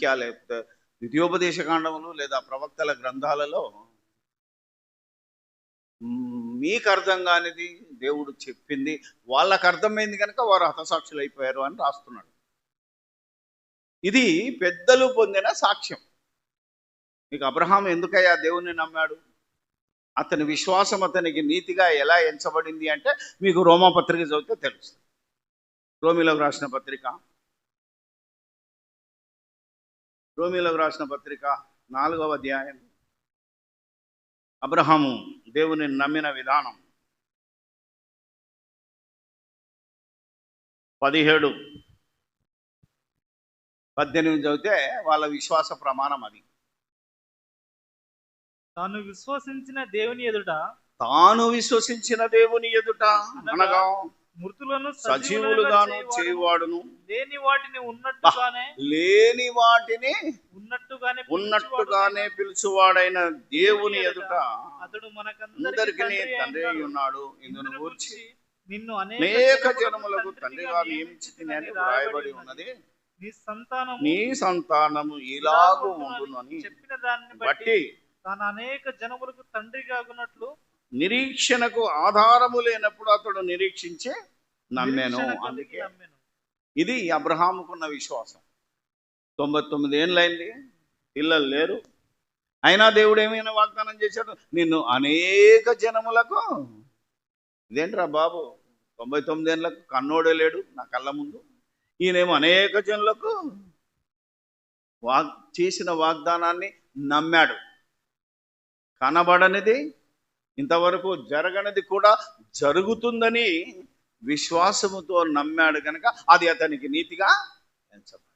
సంఖ్య లేకపోతే ద్వితీయోపదేశ కాండములు లేదా ప్రవక్తల గ్రంథాలలో మీకు అర్థం కానిది దేవుడు చెప్పింది వాళ్ళకు అర్థమైంది కనుక వారు హతసాక్షులు అయిపోయారు అని రాస్తున్నాడు. ఇది పెద్దలు పొందిన సాక్ష్యం. మీకు అబ్రహాం ఎందుకయ్యా దేవుణ్ణి నమ్మాడు, అతని విశ్వాసం అతనికి నీతిగా ఎలా ఎంచబడింది అంటే మీకు రోమాపత్రిక చదివితే తెలుస్తుంది. రోమీలకు రాసిన పత్రిక 4వ అధ్యాయం అబ్రహాము దేవుని నమ్మిన విధానం 17-18 చదివితే వాళ్ళ విశ్వాస ప్రమాణం అది. తాను విశ్వసించిన దేవుని ఎదుట అనగా మృతులను సజీవులుగాను చేయువాడును లేని వాటిని ఉన్నట్టుగానే పిలుచువాడైన దేవుని ఎదుట అతడు మనకందరికీ తండ్రి అయి ఉన్నాడు. ఇందును గూర్చి నిన్ను అనేక జనములకు తండ్రిగా నియమించితిని అని వ్రాయబడి ఉన్నది. నీ సంతానము ఇలాగూ ఉండునని చెప్పిన దాన్ని బట్టి తాను అనేక జనములకు తండ్రిగా ఉన్నట్లు నిరీక్షణకు ఆధారము లేనప్పుడు అతడు నిరీక్షించే నమ్మాను. అందుకే ఇది అబ్రహాముకున్న విశ్వాసం. 99 ఏళ్ళైంది, పిల్లలు లేరు, అయినా దేవుడు ఏమైనా వాగ్దానం చేశాడు, నిన్ను అనేక జనములకు. ఇదేంట్రా బాబు, 99 ఏళ్ళకు కన్నోడే లేడు నా కళ్ళ ముందు, ఈయనేమో అనేక జనులకు చేసిన వాగ్దానాన్ని నమ్మాడు. కనబడనిది, ఇంతవరకు జరగనిది కూడా జరుగుతుందని విశ్వాసముతో నమ్మాడు కనుక అది అతనికి నీతిగా ఎంచబడింది.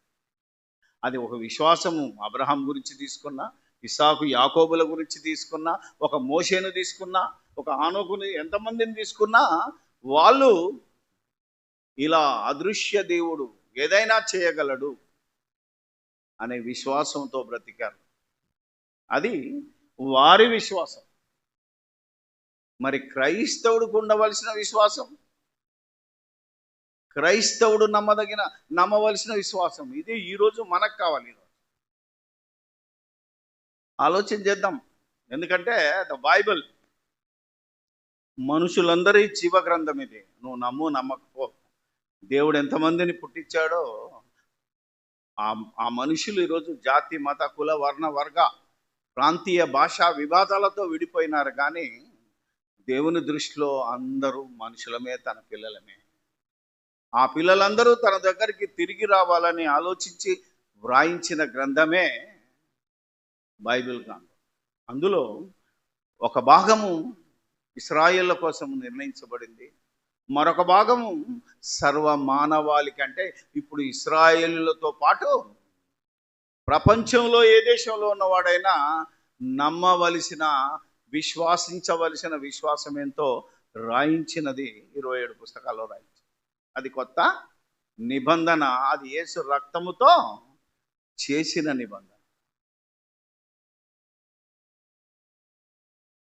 అది ఒక విశ్వాసము. అబ్రహాం గురించి తీసుకున్నా, ఇస్సాకు యాకోబుల గురించి తీసుకున్నా, ఒక మోషేను తీసుకున్నా, ఒక ఆనోకుని, ఎంతమందిని తీసుకున్నా వాళ్ళు ఇలా అదృశ్య దేవుడు ఏదైనా చేయగలడు అనే విశ్వాసంతో బ్రతికారు. అది వారి విశ్వాసం. మరి క్రైస్తవుడికి ఉండవలసిన విశ్వాసం, క్రైస్తవుడు నమ్మవలసిన విశ్వాసం, ఇది ఈరోజు మనకు కావాలి. ఆలోచన చేద్దాం. ఎందుకంటే ద బైబిల్ మనుషులందరి జీవ గ్రంథం ఇది. నువ్వు నమ్మకపో, దేవుడు ఎంతమందిని పుట్టించాడో ఆ మనుషులు ఈరోజు జాతి, మత, కుల, వర్ణ, వర్గ, ప్రాంతీయ, భాషా వివాదాలతో విడిపోయినారు. కానీ దేవుని దృష్టిలో అందరూ మనుషులమే, తన పిల్లలమే. ఆ పిల్లలందరూ తన దగ్గరికి తిరిగి రావాలని ఆలోచించి వ్రాయించిన గ్రంథమే బైబిల్ గ్రంథం. అందులో ఒక భాగము ఇశ్రాయేళ్ల కోసం నిర్ణయించబడింది, మరొక భాగము సర్వ మానవాళికి. అంటే ఇప్పుడు ఇశ్రాయేలులతో పాటు ప్రపంచంలో ఏ దేశంలో ఉన్నవాడైనా నమ్మవలసిన, విశ్వాసించవలసిన విశ్వాసం ఏంతో రాయించినది 27 పుస్తకాల్లో రాయించింది. అది కొత్త నిబంధన, అది యేసు రక్తముతో చేసిన నిబంధన.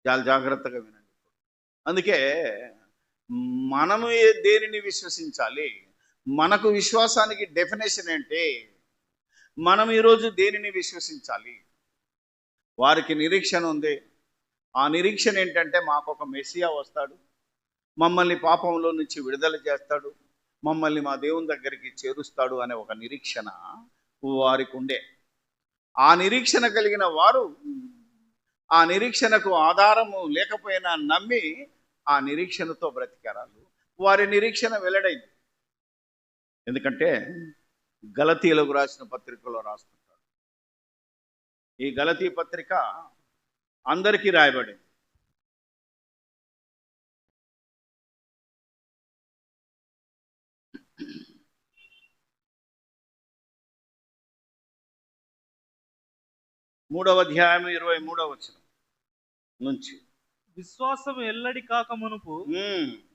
చాలా జాగ్రత్తగా వినండి. అందుకే మనము దేనిని విశ్వసించాలి, మనకు విశ్వాసానికి డెఫినేషన్ ఏంటి, మనం ఈరోజు దేనిని విశ్వసించాలి? వారికి నిరీక్షణ ఉంది. ఆ నిరీక్షణ ఏంటంటే మాకొక మెస్సియా వస్తాడు, మమ్మల్ని పాపంలో నుంచి విడుదల చేస్తాడు, మమ్మల్ని మా దేవుని దగ్గరికి చేరుస్తాడు అనే ఒక నిరీక్షణ వారికి ఉండే. ఆ నిరీక్షణ కలిగిన వారు ఆ నిరీక్షణకు ఆధారము లేకపోయినా నమ్మి ఆ నిరీక్షణతో బ్రతికారు. వారి నిరీక్షణ వెల్లడైంది. ఎందుకంటే గలతీయులకు రాసిన పత్రికలో రాస్తుంటాడు. ఈ గలతీ పత్రిక అందరికీ రాయబడింది. మూడవ అధ్యాయం 23వ వచనం నుంచి, విశ్వాసం ఎల్లడి కాక మునుపు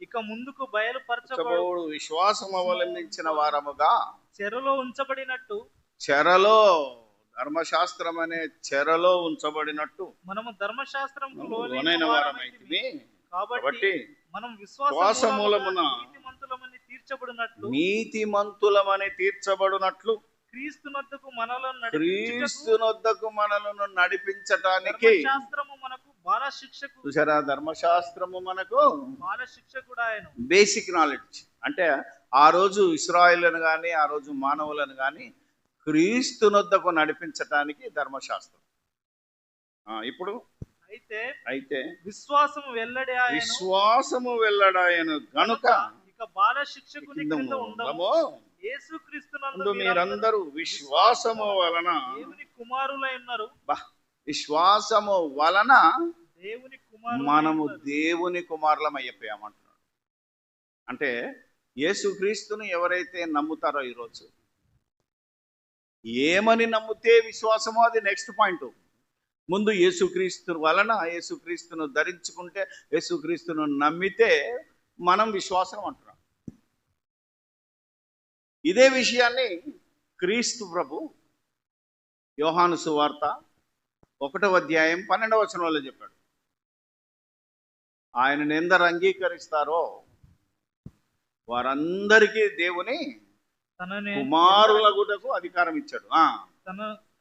ఇక ముందుకు బయలుపరచబడు విశ్వాసం అవలంబించిన వారముగా చెరలో ఉంచబడినట్టు, చెరలో, ధర్మశాస్త్రం అనే చెరలో ఉంచబడినట్టు మనము ధర్మశాస్త్రముకు లోనైన వారమైతిమి. కాబట్టి మనం విశ్వాస మూలమున నీతిమంతులమని తీర్చబడినట్లు క్రీస్తునొద్దకు మనలను నడిపించుటకు క్రీస్తునొద్దకు మనలను నడిపించటానికి. ధర్మశాస్త్రము మనకు బాల శిక్షకు చూసారా, ధర్మశాస్త్రము మనకు బాల శిక్షకుడాయను. Basic knowledge. అంటే ఆ రోజు ఇశ్రాయేలును కానీ ఆ రోజు మానవులను కానీ క్రీస్తునొద్దకు నడిపించటానికి ధర్మశాస్త్రం. ఇప్పుడు అయితే విశ్వాసము వెల్లడాయను, విశ్వాసము వెల్లడాయను గనుక ఇక బాల శిక్షకుని క్రింద ఉండము. యేసుక్రీస్తునందు మీరందరూ విశ్వాసము వలన దేవుని కుమారులై ఉన్నారు. విశ్వాసము వలన దేవుని కుమారులు మనము దేవుని కుమారులం అయిపోయామంటున్నాడు. అంటే యేసుక్రీస్తుని ఎవరైతే నమ్ముతారో ఈరోజు, ఏమని నమ్మితే విశ్వాసమో అది నెక్స్ట్ పాయింట్. ముందు యేసుక్రీస్తు వలన, యేసుక్రీస్తును ధరించుకుంటే, యేసుక్రీస్తును నమ్మితే మనం విశ్వాసం అంటున్నాం. ఇదే విషయాన్ని క్రీస్తు ప్రభు యోహాను సువార్త 1వ అధ్యాయం 12వ వచనంలో చెప్పాడు. ఆయనను ఎందరు అంగీకరిస్తారో వారందరికీ దేవుని కుమారులగుటకు అధికారం ఇచ్చాడు.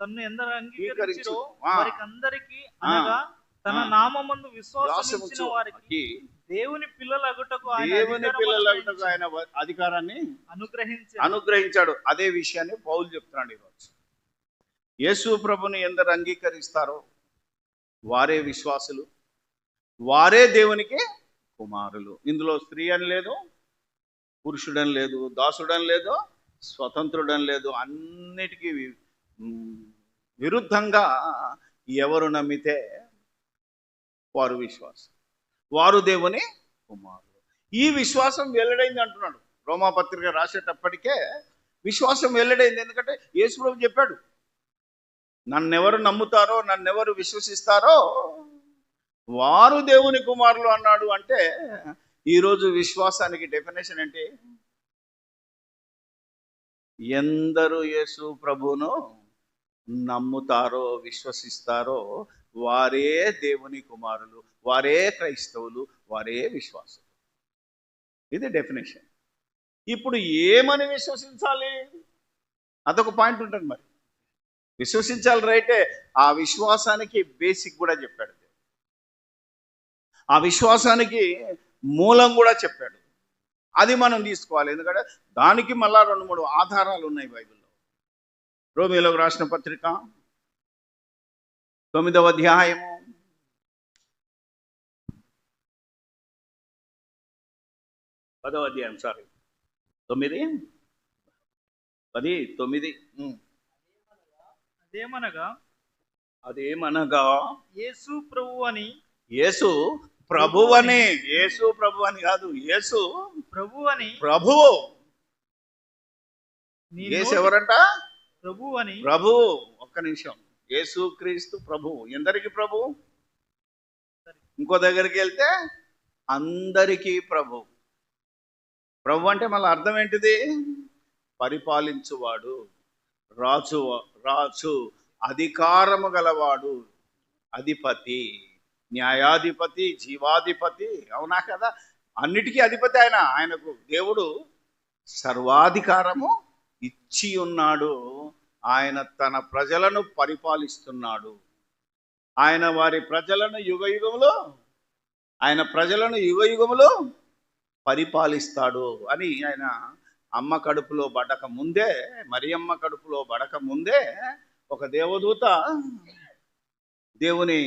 తన్ను ఎందరు అంగీకరించారో వారికందరికీ, అనగా తన నామమందు విశ్వాసముంచిన వారికి దేవుని పిల్లలగుటకు ఆయన అధికారాన్ని అనుగ్రహించాడు. అదే విషయాన్ని పౌలు చెప్తున్నాడు ఈరోజు. యేసు ప్రభుని ఎందరు అంగీకరిస్తారో వారే విశ్వాసులు, వారే దేవునికి కుమారులు. ఇందులో స్త్రీ అని లేదు, పురుషుడని లేదు, దాసుడని లేదు, స్వతంత్రుడని లేదు. అన్నిటికీ విరుద్ధంగా ఎవరు నమ్మితే వారు విశ్వాసం, వారు దేవుని కుమారులు. ఈ విశ్వాసం వెల్లడైంది అంటున్నాడు. రోమాపత్రిక రాసేటప్పటికే విశ్వాసం వెల్లడైంది. ఎందుకంటే యేసు ప్రభు చెప్పాడు, నన్నెవరు నమ్ముతారో, నన్నెవరు విశ్వసిస్తారో వారు దేవుని కుమారులు అన్నాడు. అంటే ఈరోజు విశ్వాసానికి డెఫినేషన్ ఏంటి? ఎందరు యేసు ప్రభును నమ్ముతారో, విశ్వసిస్తారో వారే దేవుని కుమారులు, వారే క్రైస్తవులు, వారే విశ్వాసులు. ఇది డెఫినేషన్. ఇప్పుడు ఏమని విశ్వసించాలి? అదొక పాయింట్ ఉంటుంది. మరి విశ్వసించాలి రైటే, ఆ విశ్వాసానికి బేసిక్ కూడా చెప్పాడు. ఆ విశ్వాసానికి మూలం కూడా చెప్పాడు. అది మనం తీసుకోవాలి. ఎందుకంటే దానికి మళ్ళా 2-3 ఆధారాలు ఉన్నాయి బైబిల్లో. రోమీయులకు రాసిన పత్రిక 9వ అధ్యాయము 10వ అధ్యాయం 9 అదేమనగా యేసు ప్రభు అని కాదు, యేసు ప్రభువు. యేసు ఎవరంట? ప్రభు. ఒక్క నిమిషం. యేసు క్రీస్తు ప్రభువు. ఎందరికి ప్రభు? ఇంకో దగ్గరికి వెళ్తే అందరికీ ప్రభు. ప్రభు అంటే మళ్ళీ అర్థం ఏంటిది? పరిపాలించువాడు, రాజు, అధికారము గలవాడు, అధిపతి, న్యాయాధిపతి, జీవాధిపతి. అవునా కదా? అన్నిటికీ అధిపతి ఆయన. ఆయనకు దేవుడు సర్వాధికారము ఇచ్చి ఉన్నాడు. ఆయన తన ప్రజలను పరిపాలిస్తున్నాడు. ఆయన ప్రజలను యుగయుగములో పరిపాలిస్తాడు అని ఆయన అమ్మ కడుపులో పడక ముందే, మరియమ్మ కడుపులో పడక ముందే ఒక దేవదూత దేవుని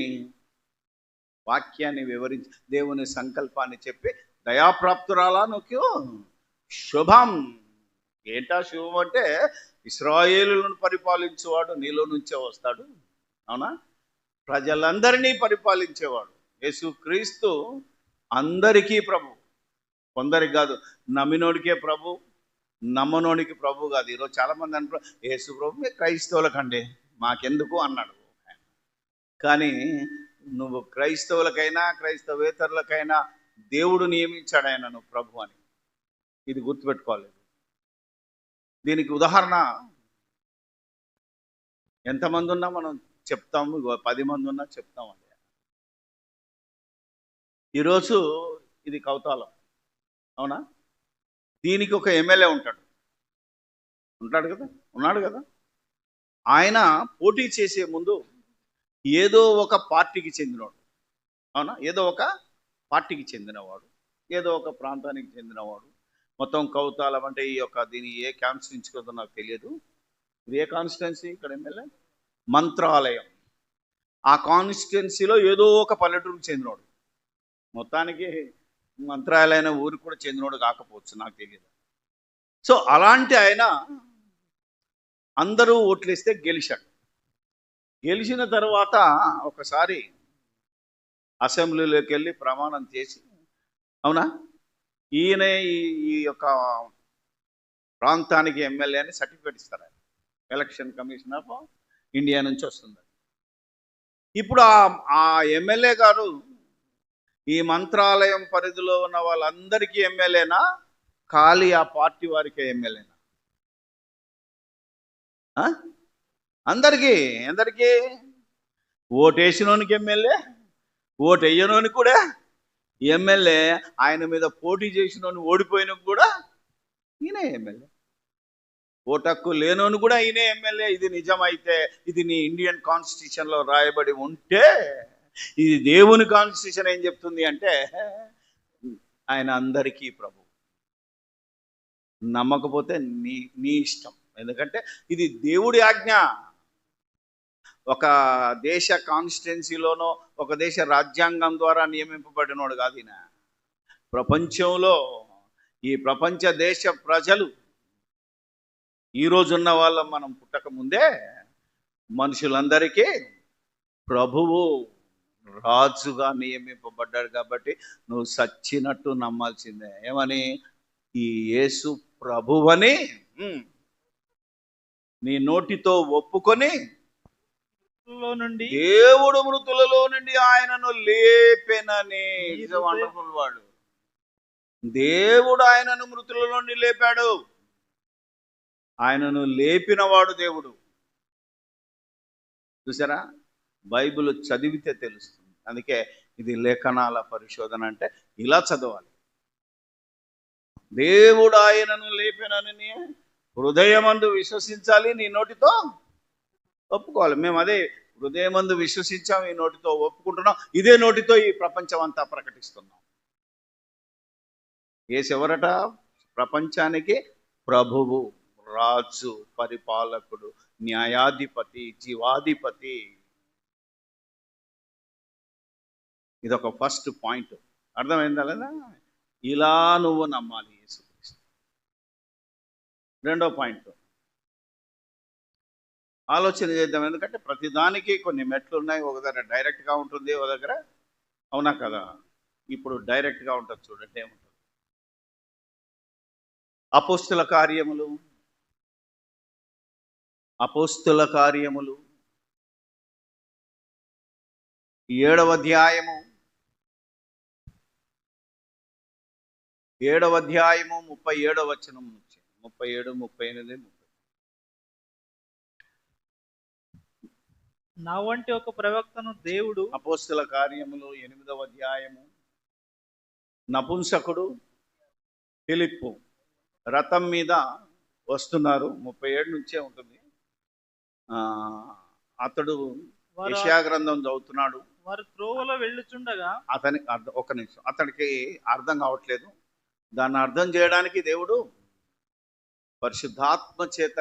వాక్యాన్ని వివరించి, దేవుని సంకల్పాన్ని చెప్పి, దయాప్రాప్తురాలా నువ్వు శుభం. ఏంటా శుభం అంటే, ఇశ్రాయేలులను పరిపాలించేవాడు నీలో నుంచే వస్తాడు. అవునా? ప్రజలందరినీ పరిపాలించేవాడు యేసుక్రీస్తు. అందరికీ ప్రభు, కొందరికి కాదు. నమ్మినోడికే ప్రభు, నమ్మనోడికి ప్రభు కాదు. ఈరోజు చాలామంది అంటారు, యేసు ప్రభు మీ క్రైస్తవులకండి, మాకెందుకు అన్నాడు. కానీ నువ్వు క్రైస్తవులకైనా క్రైస్తవేతరులకైనా దేవుడు నియమించాడు ఆయన నువ్వు ప్రభు అని. ఇది గుర్తుపెట్టుకోవాలి. దీనికి ఉదాహరణ ఎంతమంది ఉన్నా మనం చెప్తాము. 10 మంది ఉన్నా చెప్తామండి. ఈరోజు ఇది కౌతాలం. అవునా? దీనికి ఒక ఎమ్మెల్యే ఉన్నాడు కదా. ఆయన పోటీ చేసే ముందు ఏదో ఒక పార్టీకి చెందినవాడు, అవునా, ఏదో ఒక పార్టీకి చెందినవాడు, ఏదో ఒక ప్రాంతానికి చెందినవాడు. మొత్తం కౌతాలం అంటే ఈ యొక్క దీని ఏ కాన్స్టిట్యున్సీ కదో నాకు తెలియదు. ఇది ఏ కాన్స్టిట్యున్సీ ఇక్కడ ఎమ్మెల్యే? మంత్రాలయం. ఆ కాన్స్టిట్యున్సీలో ఏదో ఒక పల్లెటూరుకు చెందినవాడు. మొత్తానికి మంత్రాలయం ఊరికి కూడా చెందినవాడు కాకపోవచ్చు, నాకు తెలియదు. సో అలాంటి ఆయన అందరూ ఓట్లేస్తే గెలిచాడు. గెలిచిన తర్వాత ఒకసారి అసెంబ్లీలోకి వెళ్ళి ప్రమాణం చేసి, అవునా, ఈయనే ఈ యొక్క ప్రాంతానికి ఎమ్మెల్యే అని సర్టిఫికేట్ ఇస్తారు. ఆయన ఎలక్షన్ కమిషన్ ఆఫ్ ఇండియా నుంచి వస్తుంది. ఇప్పుడు ఆ ఎమ్మెల్యే గారు ఈ మంత్రాలయం పరిధిలో ఉన్న వాళ్ళందరికీ ఎమ్మెల్యేనా, ఖాళీ ఆ పార్టీ వారికే ఎమ్మెల్యేనా? అందరికీ. ఎందరికీ? ఓటేసినోనికి ఎమ్మెల్యే, ఓటు వేయనోనికి కూడా ఎమ్మెల్యే, ఆయన మీద పోటీ చేసినోని ఓడిపోయిన కూడా ఈయనే ఎమ్మెల్యే, ఓటు హక్కు లేనోని కూడా ఈయనే ఎమ్మెల్యే. ఇది నిజమైతే, ఇది నీ ఇండియన్ కాన్స్టిట్యూషన్లో రాయబడి ఉంటే, ఇది దేవుని కాన్స్టిట్యూషన్ ఏం చెప్తుంది అంటే ఆయన అందరికీ ప్రభు. నమ్మకపోతే నీ ఇష్టం, ఎందుకంటే ఇది దేవుడి ఆజ్ఞ. ఒక దేశ కాన్స్టిట్యున్సీలోనో ఒక దేశ రాజ్యాంగం ద్వారా నియమింపబడినోడు కాదు ఈయన. ప్రపంచంలో ఈ ప్రపంచ దేశ ప్రజలు ఈరోజున్న వాళ్ళ మనం పుట్టక ముందే మనుషులందరికీ ప్రభువు రాజుగా నియమింపబడ్డాడు. కాబట్టి నువ్వు సచ్చినట్టు నమ్మాల్సిందే. ఏమని? ఈ యేసు ప్రభువని నీ నోటితో ఒప్పుకొని దేవుడు మృతులలో నుండి ఆయనను లేపెనని. వండర్ఫుల్ వాడు. దేవుడు ఆయనను మృతుల నుండి లేపాడు. ఆయనను లేపినవాడు దేవుడు. చూసారా? బైబిల్ చదివితే తెలుస్తుంది. అందుకే ఇది లేఖనాల పరిశోధన అంటే ఇలా చదవాలి. దేవుడు ఆయనను లేపినని హృదయమందు విశ్వసించాలి, నీ నోటితో ఒప్పుకోవాలి. మేము అదే హృదయమందు విశ్వసించాం, ఈ నోటితో ఒప్పుకుంటున్నాం, ఇదే నోటితో ఈ ప్రపంచం అంతా ప్రకటిస్తున్నాం. యేసెవరట? ప్రపంచానికి ప్రభువు, రాజు, పరిపాలకుడు, న్యాయాధిపతి, జీవాధిపతి. ఇదొక ఫస్ట్ పాయింట్. అర్థమైందా లేదా? ఇలా నువ్వు నమ్మాలి యేసుక్రీస్తు. రెండో పాయింట్ ఆలోచన చేద్దాం. ఎందుకంటే ప్రతిదానికి కొన్ని మెట్లు ఉన్నాయి. ఒక దగ్గర డైరెక్ట్గా ఉంటుంది, ఒక దగ్గర, అవునా కదా? ఇప్పుడు డైరెక్ట్గా ఉంటుంది. చూడండి ఏముంటుంది. అపోస్తుల కార్యములు 7వ అధ్యాయము 37వ వచనం నుంచి 37, 38, 30. నా వంటి ఒక ప్రవక్తను దేవుడు. అపోస్తుల కార్యములు 8వ అధ్యాయము. నపుంసకుడు ఫిలిప్పు రథం మీద వస్తున్నారు. 37 నుంచే ఉంటుంది. అతడు యెషయా గ్రంథం చదువుతున్నాడు. వారు త్రోవలో వెళ్ళుచుండగా ఒక నిమిషం, అతనికి అర్థం కావట్లేదు. దాన్ని అర్థం చేయడానికి దేవుడు పరిశుద్ధాత్మ చేత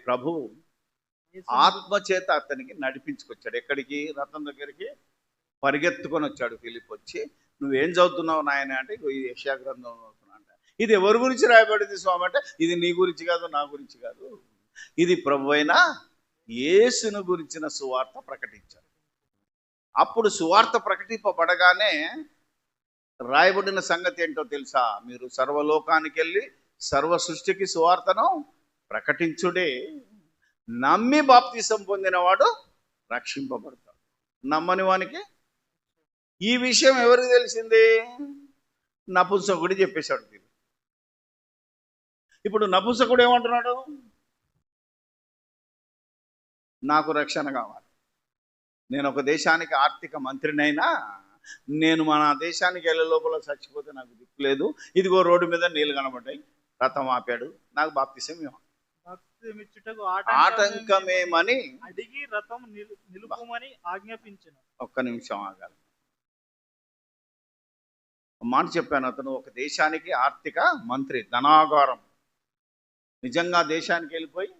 ప్రభువు ఆత్మ చేత అతనికి నడిపించుకొచ్చాడు. ఎక్కడికి? రథం దగ్గరికి పరిగెత్తుకొని వచ్చాడు. ఫిలిప్ వచ్చి, నువ్వేం చదువుతున్నావు నాయన అంటే, ఇది యెషయా గ్రంథం చదువుతున్నా అంటే. ఇది ఎవరి గురించి రాయబడింది స్వామి అంటే, ఇది నీ గురించి కాదు, నా గురించి కాదు, ఇది ప్రభువైన యేసును గురించిన సువార్త ప్రకటించారు. అప్పుడు సువార్త ప్రకటింపబడగానే రాయబడిన సంగతి ఏంటో తెలుసా? మీరు సర్వలోకానికి వెళ్ళి సర్వ సృష్టికి సువార్తను ప్రకటించుడే, నమ్మి బాప్తిసం పొందినవాడు రక్షింపబడతాడు, నమ్మని వానికి. ఈ విషయం ఎవరికి తెలిసింది? నపుంసకుడు చెప్పేశాడు. ఇప్పుడు నపుంసకుడు ఏమంటున్నాడు? నాకు రక్షణ కావాలి, నేను ఒక దేశానికి ఆర్థిక మంత్రినైనా నేను మన దేశానికి వెళ్ళే లోపల చచ్చిపోతే నాకు దిక్కు లేదు. ఇదిగో రోడ్డు మీద నీళ్ళు కనబడ్డాయి, రథం ఆపాడు, నాకు బాప్తిసం ఇవ్వండి. బాప్తిసమిచ్చుటకు ఆటంకమేమని అడిగి రథం నిలుపుమని ఆజ్ఞాపించెను. ఒక్క నిమిషం ఆగాలి. ఒక మాట చెప్పాను, అతను ఒక దేశానికి ఆర్థిక మంత్రి, ధనాగారం. నిజంగా దేశానికి వెళ్ళిపోయి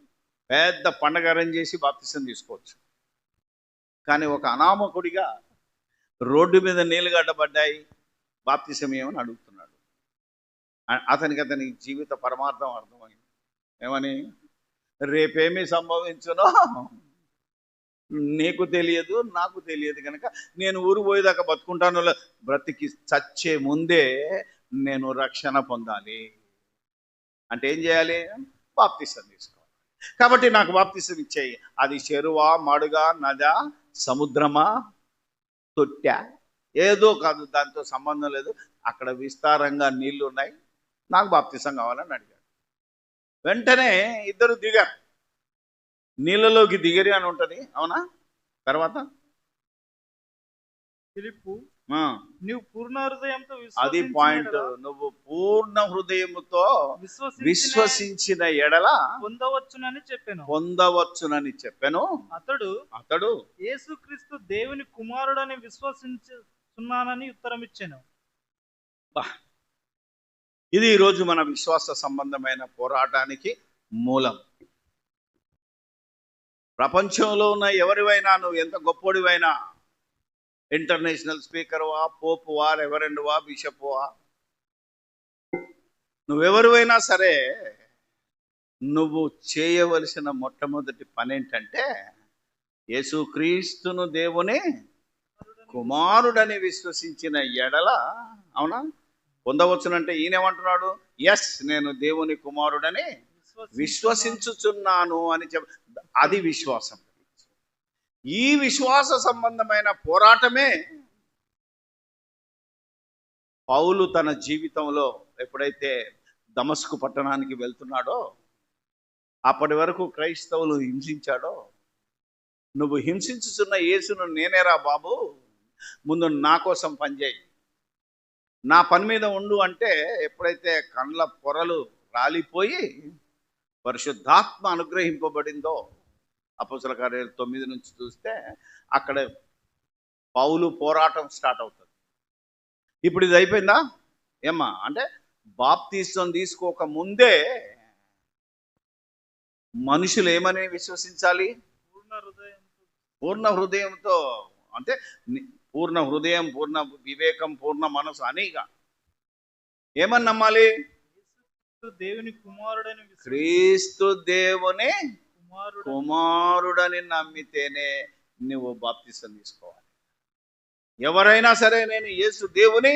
పెద్ద పండగ అరేంజ్ చేసి బాప్తిసం తీసుకోవచ్చు. కానీ ఒక అనామకుడిగా రోడ్డు మీద నీళ్లు గడ్డబడ్డాయి, బాప్తిసం ఏమని అడుగుతున్నాడు. అతని జీవిత పరమార్థం అర్థమైంది. ఏమని? రేపేమి సంభవించునో నీకు తెలియదు, నాకు తెలియదు, కనుక నేను ఊరు పోయేదాకా బతుకుంటాను, బ్రతికి చచ్చే ముందే నేను రక్షణ పొందాలి అంటే ఏం చేయాలి? బాప్తిసం తీసుకోవాలి. కాబట్టి నాకు బాప్తిసం ఇచ్చేయి. అది చెరువా, మడుగా, నదా, సముద్రమా, తొట్టె, ఏదో కాదు, దాంతో సంబంధం లేదు. అక్కడ విస్తారంగా నీళ్లు ఉన్నాయి, నాకు బాప్తిసం కావాలని అడిగాడు. వెంటనే ఇద్దరు దిగారు. నీళ్ళలోకి దిగరి అని ఉంటుంది, అవునా? తర్వాత ఫిలిప్పు, ఆ, నీవు పూర్ణ హృదయంతో అది పాయింట్. నువ్వు పూర్ణ హృదయముతో విశ్వసించిన ఎడల పొందవచ్చునని చెప్పాను. అతడు యేసుక్రీస్తు దేవుని కుమారుడని విశ్వసించుచున్నానని ఉత్తరం ఇచ్చాను. ఇది ఈరోజు మన విశ్వాస సంబంధమైన పోరాటానికి మూలం. ప్రపంచంలో ఉన్న ఎవరివైనా, నువ్వు ఎంత గొప్పోడివైనా, ఇంటర్నేషనల్ స్పీకర్వా, పోపువా, రెవరెండ్వా, బిషప్వా, నువ్వెవరివైనా సరే, నువ్వు చేయవలసిన మొట్టమొదటి పని ఏంటంటే యేసుక్రీస్తును దేవుని కుమారుడని విశ్వసించిన ఎడల, అవునా, పొందవచ్చునంటే ఈయనేమంటున్నాడు? ఎస్, నేను దేవుని కుమారుడని విశ్వసించుచున్నాను అని అది విశ్వాసం. ఈ విశ్వాస సంబంధమైన పోరాటమే పౌలు తన జీవితంలో ఎప్పుడైతే దమస్కు పట్టణానికి వెళ్తున్నాడో, అప్పటి వరకు క్రైస్తవులు హింసించాడో, నువ్వు హింసించుచున్న యేసును నేనేరా బాబు, ముందు నా కోసం పనిచేయి, నా పని మీద ఉండు అంటే, ఎప్పుడైతే కండ్ల పొరలు రాలిపోయి పరిశుద్ధాత్మ అనుగ్రహింపబడిందో, అపోస్తల కార్యాలు 9 నుంచి చూస్తే అక్కడ పౌలు పోరాటం స్టార్ట్ అవుతుంది. ఇప్పుడు ఇది అయిపోయిందా ఏమ్మా అంటే, బాప్తిసం తీసుకోక ముందే మనుషులు ఏమని విశ్వసించాలి? పూర్ణ హృదయంతో, అంటే పూర్ణ హృదయం, పూర్ణ వివేకం, పూర్ణ మనసు అనిగా ఏమని నమ్మాలి? దేవుని కుమారుడని, క్రీస్తు దేవుని కుమారుడని నమ్మితేనే నువ్వు బాప్తిసం తీసుకోవాలి. ఎవరైనా సరే నేను యేసు దేవుని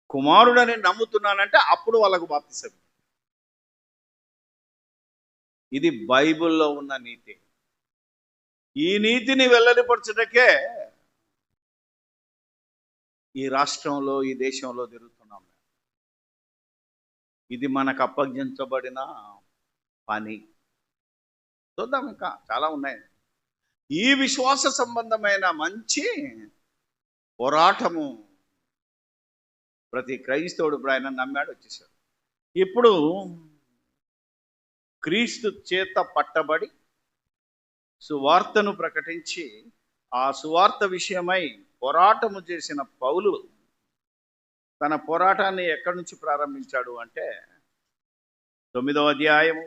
కుమారుడని నమ్ముతున్నానంటే అప్పుడు వాళ్ళకు బాప్తిసం. ఇది బైబిల్లో ఉన్న నీతి. ఈ నీతిని వెల్లడిపరచుటకే ఈ రాష్ట్రంలో, ఈ దేశంలో తిరుగుతున్నాం. ఇది మనకు అప్పగించబడిన పని. చూద్దాం, ఇంకా చాలా ఉన్నాయి. ఈ విశ్వాస సంబంధమైన మంచి పోరాటము ప్రతి క్రైస్తవుడు ఇప్పుడు ఆయన నమ్మాడు, వచ్చేసాడు. ఇప్పుడు క్రీస్తు చేత పట్టబడి సువార్తను ప్రకటించి ఆ సువార్త విషయమై పోరాటము చేసిన పౌలు తన పోరాటాన్ని ఎక్కడి నుంచి ప్రారంభించాడు అంటే 9వ అధ్యాయము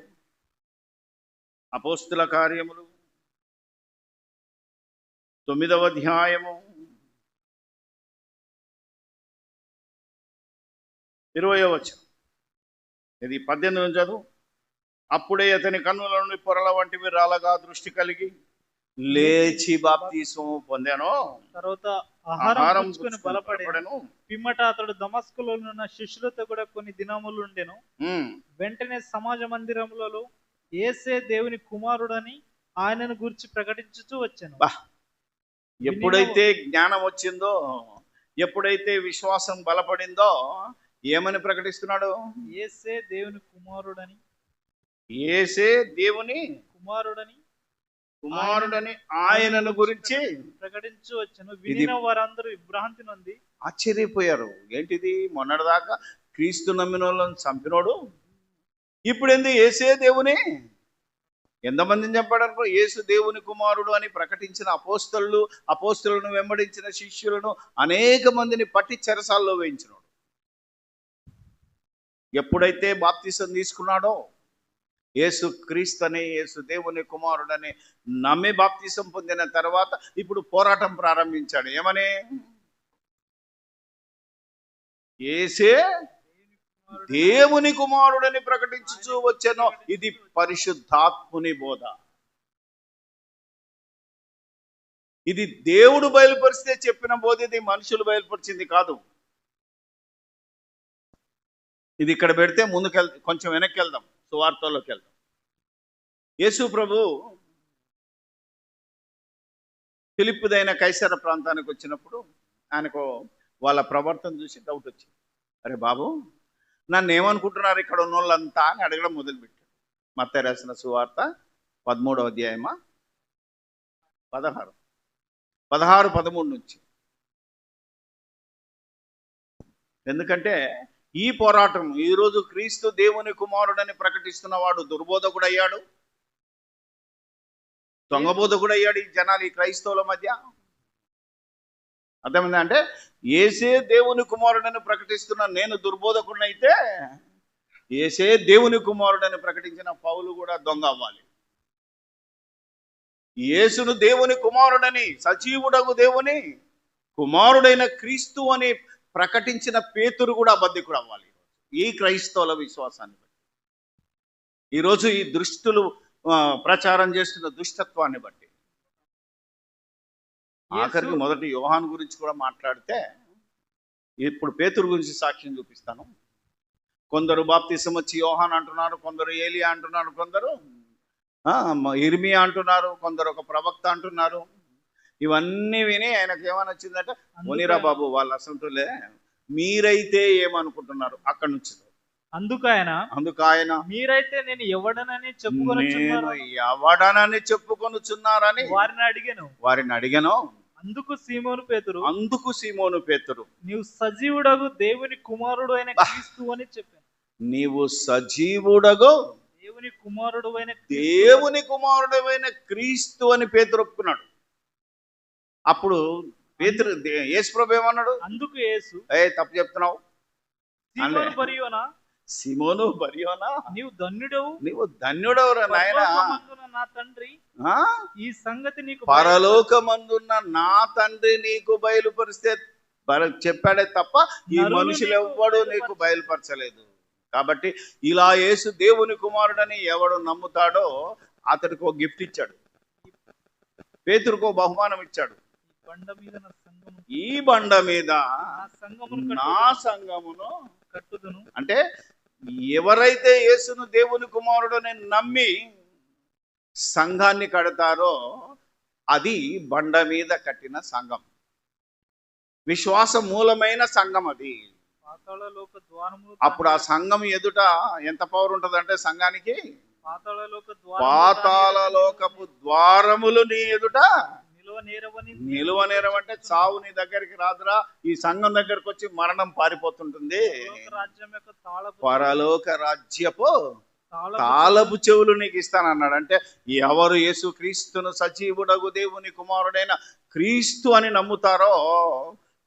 అపోస్తుల కార్యములు 9వ అధ్యాయము 20వ వచనం. ఇది 18 నుంచి చదువు. అప్పుడే అతని కన్నుల నుండి పొరల వంటివి రాలగా దృష్టి కలిగి లేచి బాప్తిస్మము పొందాను. తర్వాత ఆహారం పుచ్చుకొని బలపడెను. పిమ్మట అతడు దమస్కులో ఉన్న శిష్యులతో కూడా కొన్ని దినములు ఉండెను. వెంటనే సమాజ మందిరములలో యేసే దేవుని కుమారుడని ఆయనను గురించి ప్రకటించుచూ వచ్చాను. ఎప్పుడైతే జ్ఞానం వచ్చిందో, ఎప్పుడైతే విశ్వాసం బలపడిందో, ఏమని ప్రకటిస్తున్నాడు? యేసే దేవుని కుమారుడని, యేసే దేవుని కుమారుడని ఆయనను గురించి ప్రకటించు వచ్చాను. వినిన వారందరూ విభ్రాంతి నొంది ఆశ్చర్యపోయారు. ఏంటిది? మొన్నటిదాకా క్రీస్తు నమ్మిన వాళ్ళని చంపినోడు ఇప్పుడు ఏంది యేసే దేవుని ఎంతమందిని చెప్పాడనుకో? యేసు దేవుని కుమారుడు అని ప్రకటించిన అపోస్తలులను వెంబడించిన శిష్యులను అనేక మందిని పట్టి చెరసాల్లో వేయించినాడు. ఎప్పుడైతే బాప్తిసం తీసుకున్నాడో, యేసు క్రీస్తుని, యేసు దేవుని కుమారుడని నమ్మి బాప్తిసం పొందిన తర్వాత ఇప్పుడు పోరాటం ప్రారంభించాడు. ఏమని? యేసే దేవుని కుమారుడని ప్రకటించుచూ వచ్చెను. ఇది పరిశుద్ధాత్ముని బోధ. ఇది దేవుడు బయలుపరిస్తే చెప్పిన బోధ, ఇది మనుషులు బయలుపరిచింది కాదు. ఇది ఇక్కడ పెడితే కొంచెం వెనక్కి వెళ్దాం, సువార్తల్లోకి వెళ్దాం. యేసు ప్రభు ఫిలిప్పుదైన కైసర ప్రాంతానికి వచ్చినప్పుడు ఆయనకు వాళ్ళ ప్రవర్తన చూసి డౌట్ వచ్చింది. అరే బాబు, నన్ను ఏమనుకుంటున్నారు ఇక్కడ ఉన్న వాళ్ళంతా అని అడగడం మొదలుపెట్టాడు. మత్తయి రాసిన సువార్త 13వ అధ్యాయమా 16-13 నుంచి. ఎందుకంటే ఈ పోరాటం, ఈరోజు క్రీస్తు దేవుని కుమారుడని ప్రకటిస్తున్న వాడు దుర్బోధకుడు అయ్యాడు, దొంగబోధకుడు అయ్యాడు ఈ జనాలు, ఈ క్రైస్తవుల మధ్య. అర్థమైంది? అంటే యేసే దేవుని కుమారుడని ప్రకటిస్తున్న నేను దుర్బోధకుడినైతే, యేసే దేవుని కుమారుడని ప్రకటించిన పౌలు కూడా దొంగ అవ్వాలి. యేసును దేవుని కుమారుడని, సజీవుడగు దేవుని కుమారుడైన క్రీస్తు అని ప్రకటించిన పేతురు కూడా అబద్ధికుడు అవ్వాలి ఈ క్రైస్తవుల విశ్వాసాన్ని బట్టి. ఈరోజు ఈ దుష్టులు ప్రచారం చేస్తున్న దుష్టత్వాన్ని బట్టి. ఆఖరికి మొదటి యోహాను గురించి కూడా మాట్లాడితే, ఇప్పుడు పేతురు గురించి సాక్ష్యం చూపిస్తాను. కొందరు బాప్తిసం వచ్చి యోహాన్ అంటున్నారు, కొందరు ఏలియా అంటున్నారు, కొందరు ఇర్మియా అంటున్నారు, కొందరు ఒక ప్రవక్త అంటున్నారు. ఇవన్నీ విని ఆయనకు ఏమని వచ్చిందంటే, మునిరా బాబు వాళ్ళు అసంటులే, మీరైతే ఏమనుకుంటున్నారు? అక్కడి నుంచి అందుకు ఆయన మీరైతే నేను ఎవడనని చెప్పుకొనుచున్నారని వారిని అడిగాను. అందుకు సీమోను పేతురు నీవు సజీవుడగు దేవుని కుమారుడు అయిన క్రీస్తు అని చెప్పాను. నీవు సజీవుడగు దేవుని కుమారుడైన క్రీస్తు అని పేతురు ఒప్పుకున్నాడు. అప్పుడు పేతురు యేసు ప్రభు ఏమన్నాడు? అందుకు యేసు, తప్పు చెప్తున్నావు సిమోను బరియోనా, నీవు ధన్యుడవురా నాయనా, నా తండ్రి ఈ సంగతి నీకు పరలోకమందున్న నా తండ్రి నీకు బయలుపరిస్తే చెప్పాడే తప్ప ఈ మనుషులు ఎవ్వడు నీకు బయలుపరచలేదు. కాబట్టి ఇలా యేసు దేవుని కుమారుడని ఎవడు నమ్ముతాడో అతడికి ఒక గిఫ్ట్ ఇచ్చాడు, పేతురుకు బహుమానం ఇచ్చాడు. ఈ బండ మీద నా సంఘమును కట్టుదును. అంటే ఎవరైతే యేసును దేవుని కుమారుడని నమ్మి సంఘాన్ని కడతారో అది బండ మీద కట్టిన సంఘం, విశ్వాస మూలమైన సంఘం అది. అప్పుడు ఆ సంఘం ఎదుట ఎంత పవర్ ఉంటదంటే సంఘానికి, పాతాళలోకపు ద్వారములు నీ ఎదుట నిలువనేరవంటే చావు నీ దగ్గరికి రాదురా. ఈ సంఘం దగ్గరకు వచ్చి మరణం పారిపోతుంటుంది. పరలోక రాజ్యపు తాళపు చెవులు నీకు ఇస్తానన్నాడు. అంటే ఎవరు యేసు క్రీస్తును సజీవుడగు దేవుని కుమారుడైన క్రీస్తు అని నమ్ముతారో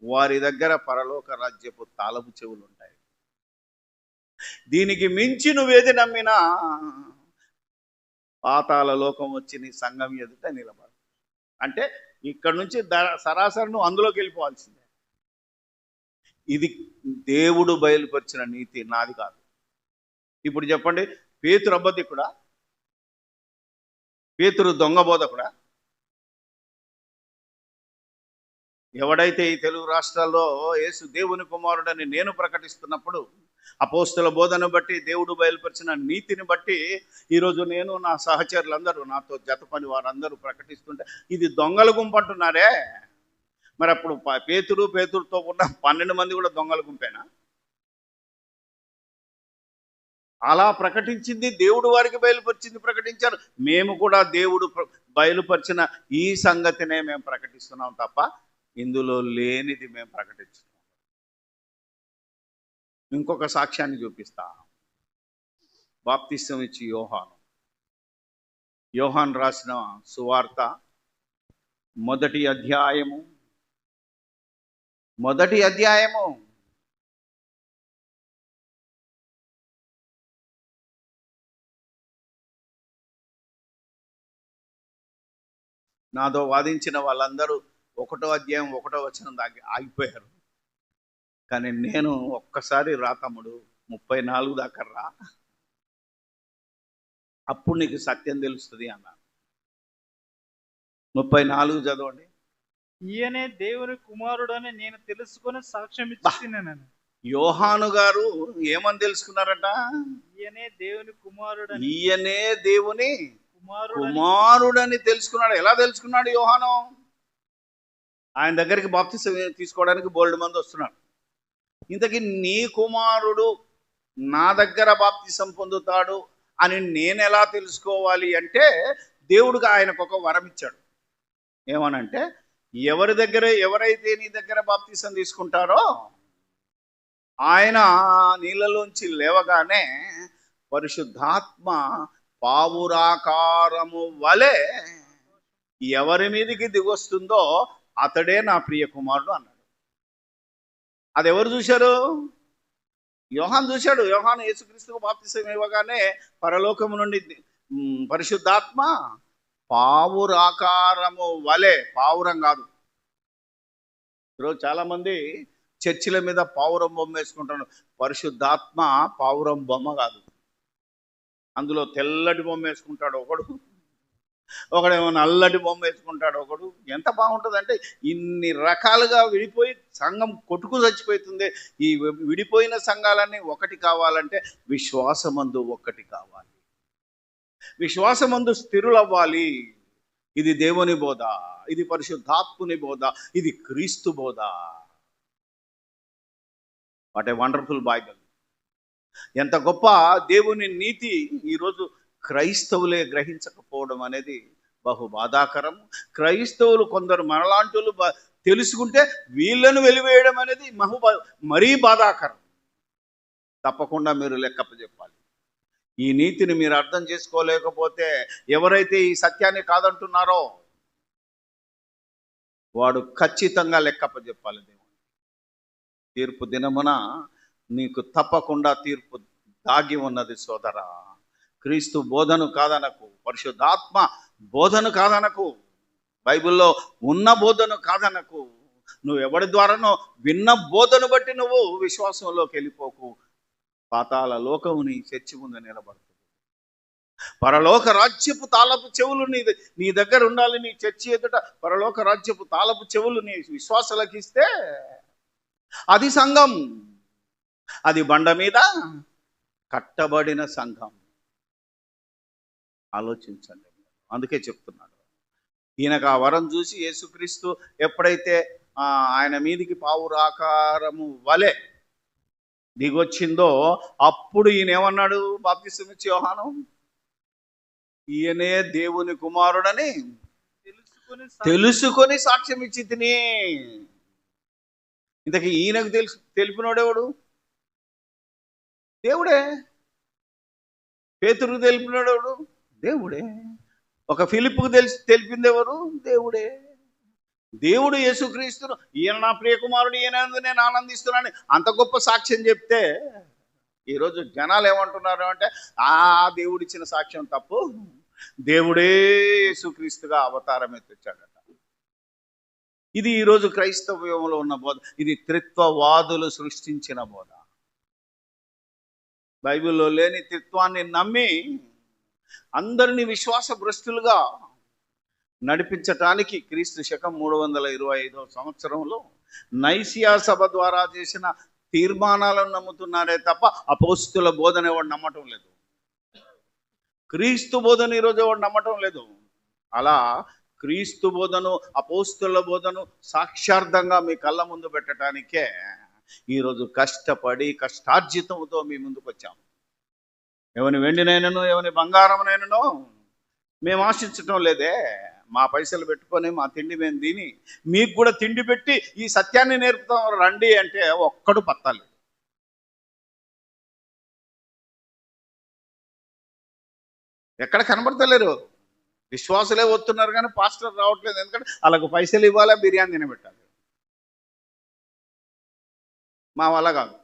వారి దగ్గర పరలోక రాజ్యపు తాళపు చెవులు ఉంటాయి. దీనికి మించి నువ్వేది నమ్మినా పాతాళ లోకం వచ్చి నీ సంఘం ఎదుట నిలబడు. అంటే ఇక్కడ నుంచి సరాసరి నువ్వు అందులోకి వెళ్ళిపోవాల్సిందే. ఇది దేవుడు బయలుపరిచిన నీతి, నాది కాదు. ఇప్పుడు చెప్పండి, పేతురు అబద్ధికుడా? పేతురు దొంగ బోధకుడా? ఎవడైతే ఈ తెలుగు రాష్ట్రాల్లో యేసు దేవుని కుమారుడని నేను ప్రకటిస్తున్నప్పుడు అపోస్తుల బోధన బట్టి, దేవుడు బయలుపరిచిన నీతిని బట్టి ఈరోజు నేను, నా సహచరులందరూ, నాతో జత పని వారందరూ ప్రకటిస్తుంటే ఇది దొంగల గుంపు అంటున్నారే. మరి అప్పుడు పేతురుతో ఉన్న 12 మంది కూడా దొంగల గుంపేనా? అలా ప్రకటించింది దేవుడు వారికి బయలుపరిచింది ప్రకటించారు. మేము కూడా దేవుడు బయలుపరిచిన ఈ సంగతినే మేము ప్రకటిస్తున్నాం తప్ప ఇందులో లేనిది మేము ప్రకటిస్తున్నాం. ఇంకొక సాక్ష్యాన్ని చూపిస్తా. బాప్తిసం ఇచ్చి యోహాను యోహాన్ రాసిన సువార్త మొదటి అధ్యాయము నాతో వాదించిన వాళ్ళందరూ 1వ అధ్యాయం 1వ వచనం దాకా ఆగిపోయారు. కానీ నేను ఒక్కసారి రా తమ్ముడు 34 దాకా రా, అప్పుడు నీకు సత్యం తెలుస్తుంది అన్నాను. 34 చదవండి. ఈయనే దేవుని కుమారుడని నేను తెలుసుకొని సాక్ష్యం ఇచ్చినాను. యోహాను గారు ఏమని తెలుసుకున్నారట? ఈయనే దేవుని కుమారుడని, ఈయనే దేవుని కుమారుడని తెలుసుకున్నాడు. ఎలా తెలుసుకున్నాడు యోహాను? ఆయన దగ్గరికి బాప్తిసం తీసుకోవడానికి బోల్డ్ మంది వస్తున్నాడు. ఇంతకీ నీ కుమారుడు నా దగ్గర బాప్తిసం పొందుతాడు అని నేను ఎలా తెలుసుకోవాలి అంటే, దేవుడికి ఆయనకు ఒక వరం ఇచ్చాడు. ఏమనంటే, ఎవరైతే నీ దగ్గర బాప్తిసం తీసుకుంటారో ఆయన నీళ్ళలోంచి లేవగానే పరిశుద్ధాత్మ పావురాకారము వలె ఎవరి మీదకి దిగొస్తుందో అతడే నా ప్రియ కుమారుడు అన్నాడు. అది ఎవరు చూశారు? యోహాను చూశాడు. యోహాను యేసుక్రీస్తుకు బాప్తిసం ఇవ్వగానే పరలోకము నుండి పరిశుద్ధాత్మ పావురాకారము వలె, పావురం కాదు. ఈరోజు చాలా మంది చర్చిల మీద పావురం బొమ్మ వేసుకుంటాడు. పరిశుద్ధాత్మ పావురం బొమ్మ కాదు. అందులో తెల్లటి బొమ్మ వేసుకుంటాడు ఒకడేమో నల్లటి బొమ్మ వేసుకుంటాడు ఒకడు. ఎంత బాగుంటుందంటే, ఇన్ని రకాలుగా విడిపోయి సంఘం కొట్టుకు చచ్చిపోతుంది. ఈ విడిపోయిన సంఘాలన్నీ ఒకటి కావాలంటే విశ్వాసమందు ఒక్కటి కావాలి, విశ్వాసమందు స్థిరులవ్వాలి. ఇది దేవుని బోధ, ఇది పరిశుద్ధాత్ముని బోధ, ఇది క్రీస్తు బోధ. What a wonderful Bible! ఎంత గొప్ప దేవుని నీతి ఈరోజు క్రైస్తవులే గ్రహించకపోవడం అనేది బహు బాధాకరం. క్రైస్తవులు కొందరు మనలాంటి తెలుసుకుంటే వీళ్ళను వెలివేయడం అనేది మరీ బాధాకరం. తప్పకుండా మీరు లెక్కప్పచెప్పాలి. ఈ నీతిని మీరు అర్థం చేసుకోలేకపోతే, ఎవరైతే ఈ సత్యాన్ని కాదంటున్నారో వాడు ఖచ్చితంగా లెక్కప్పచెప్పాలి దేవుడు. తీర్పు దినమున నీకు తప్పకుండా తీర్పు దాగి ఉన్నది సోదరా. క్రీస్తు బోధను కాదనకు, పరిశుద్ధాత్మ బోధను కాదనకు, బైబిల్లో ఉన్న బోధను కాదనకు. నువ్వు ఎవరి ద్వారానో విన్న బోధను బట్టి నువ్వు విశ్వాసంలోకి వెళ్ళిపోకు. పాతాళ లోకము నీ చర్చి ముందు నిలబడుతుంది. పరలోక రాజ్యపు తాళపు చెవులు నీ దగ్గర ఉండాలి. నీ చర్చి ఎదుట పరలోక రాజ్యపు తాళపు చెవులు నీ విశ్వాసాలకు ఇస్తే అది సంఘం, అది బండ మీద కట్టబడిన సంఘం. ఆలోచించండి. అందుకే చెప్తున్నాడు. ఈయనకు ఆ వరం చూసి యేసుక్రీస్తు ఎప్పుడైతే ఆయన మీదికి పావురాకారము వలె దిగొచ్చిందో అప్పుడు ఈయన ఏమన్నాడు? బాప్తిసం ఇచ్చి యోహాను, ఈయనే దేవుని కుమారుడని తెలుసుకొని సాక్ష్యం ఇచ్చి తిని. ఇంతకీ ఈయనకు తెలిపినోడెవడు? దేవుడే. పేతురుకు తెలిపినోడెవడు? దేవుడే. ఒక ఫిలిప్పుకు తెలిపింది ఎవరు? దేవుడే. దేవుడు యేసుక్రీస్తును ఈయన నా ప్రియకుమారుడు, ఈయన నేను ఆనందిస్తున్నాను అంత గొప్ప సాక్ష్యం చెప్తే, ఈరోజు జనాలు ఏమంటున్నారు అంటే, దేవుడు ఇచ్చిన సాక్ష్యం తప్పు, దేవుడే యేసుక్రీస్తుగా అవతారం ఎత్తిచ్చాడట. ఇది ఈరోజు క్రైస్తవ్యంలో ఉన్న బోధ. ఇది త్రిత్వవాదులు సృష్టించిన బోధ. బైబిల్లో లేని త్రిత్వాన్ని నమ్మి అందరినీ విశ్వాస భ్రష్టులుగా నడిపించటానికి క్రీస్తు శకం 325వ సంవత్సరంలో నైసియా సభ ద్వారా చేసిన తీర్మానాలను నమ్ముతున్నారే తప్ప అపోస్తుల బోధన ఎవడు నమ్మటం లేదు. క్రీస్తు బోధన ఈరోజు ఎవడు నమ్మటం లేదు. అలా క్రీస్తు బోధను, అపోస్తుల బోధను సాక్షార్థంగా మీ కళ్ళ ముందు పెట్టడానికే ఈరోజు కష్టార్జితంతో మీ ముందుకు వచ్చాం. ఎవని వెండినైనను ఎవని బంగారమునైనను మేము ఆశించటం లేదే. మా పైసలు పెట్టుకొని మా తిండి మేము తిని మీకు కూడా తిండి పెట్టి ఈ సత్యాన్ని నేర్పుతాం రండి అంటే ఒక్కడు పత్తాలి. ఎక్కడ కనబడతలేరు. విశ్వాసులే వస్తున్నారు కానీ పాస్టర్ రావట్లేదు. ఎందుకంటే వాళ్ళకు పైసలు ఇవ్వాలా, బిర్యానీ తినబెట్టాలి. మా వల్ల కాదు.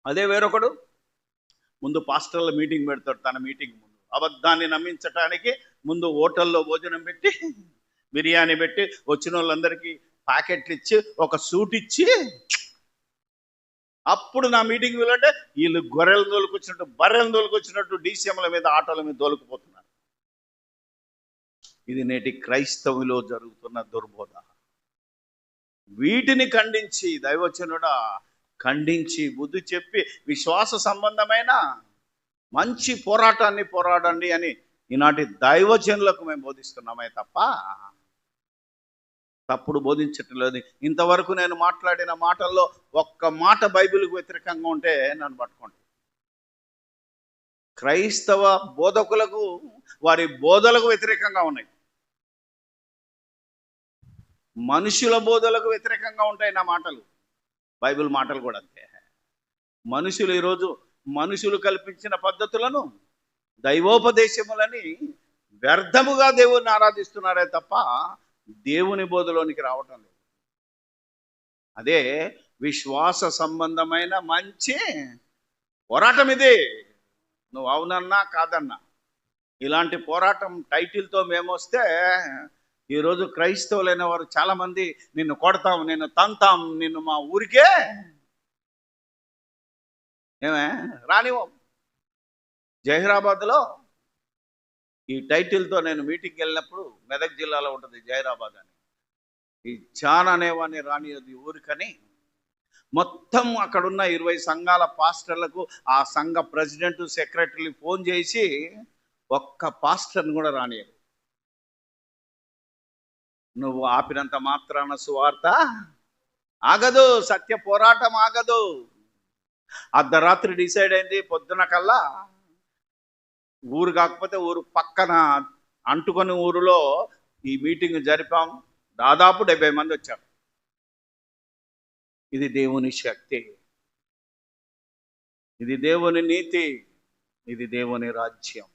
అదే వేరొకడు ముందు పాస్టర్ల మీటింగ్ పెడతాడు. తన మీటింగ్ ముందు అబద్ధాన్ని నమ్మించటానికి ముందు హోటల్లో భోజనం పెట్టి, బిర్యానీ పెట్టి, వచ్చిన వాళ్ళందరికీ ప్యాకెట్లు ఇచ్చి, ఒక సూట్ ఇచ్చి, అప్పుడు నా మీటింగ్ వీళ్ళంటే వీళ్ళు గొర్రెలు తోలుకొచ్చినట్టు, బర్రెలు తోలుకొచ్చినట్టు డీసీఎంల మీద, ఆటోల మీద తోలుకుపోతున్నారు. ఇది నేటి క్రైస్తవులో జరుగుతున్న దుర్బోధ. వీటిని ఖండించి దైవజనుడా ఖండించి బుద్ధి చెప్పి విశ్వాస సంబంధమైన మంచి పోరాటాన్ని పోరాడండి అని ఈనాటి దైవజనులకు మేము బోధిస్తున్నామే తప్ప తప్పుడు బోధించటం లేదు. ఇంతవరకు నేను మాట్లాడిన మాటల్లో ఒక్క మాట బైబిల్కు వ్యతిరేకంగా ఉంటే నన్ను పట్టుకోండి. క్రైస్తవ బోధకులకు, వారి బోధలకు వ్యతిరేకంగా ఉన్నాయి. మనుషుల బోధలకు వ్యతిరేకంగా ఉంటాయి నా మాటలు. బైబిల్ మాటలు కూడా అంతే. మనుషులు ఈరోజు మనుషులు కల్పించిన పద్ధతులను, దైవోపదేశములని వ్యర్థముగా దేవుణ్ణి ఆరాధిస్తున్నారే తప్ప దేవుని బోధలోనికి రావటం లేదు. అదే విశ్వాస సంబంధమైన మంచి పోరాటం ఇది. నువ్వు అవునన్నా కాదన్నా ఇలాంటి పోరాటం టైటిల్తో మేమొస్తే ఈరోజు క్రైస్తవులైన వారు చాలామంది నిన్ను కొడతాం, నిన్ను తంతాం, నిన్ను మా ఊరికే ఏమే రానివ్వం. జహీరాబాద్లో ఈ టైటిల్తో నేను మీటింగ్కి వెళ్ళినప్పుడు, మెదక్ జిల్లాలో ఉంటుంది జహీరాబాద్ అని, ఈ జాన్ అనేవాడిని రానియదు ఊరికని మొత్తం అక్కడున్న 20 సంఘాల పాస్టర్లకు ఆ సంఘ ప్రెసిడెంట్, సెక్రటరీ ఫోన్ చేసి ఒక్క పాస్టర్ని కూడా రానియదు. నువ్వు ఆపినంత మాత్రాన సువార్త ఆగదు, సత్య పోరాటం ఆగదు. అర్ధరాత్రి డిసైడ్ అయింది, పొద్దున కల్లా ఊరు కాకపోతే ఊరు పక్కన అంటుకొని ఊరిలో ఈ మీటింగ్ జరిపాం. దాదాపు 70 మంది వచ్చారు. ఇది దేవుని శక్తి, ఇది దేవుని నీతి, ఇది దేవుని రాజ్యం.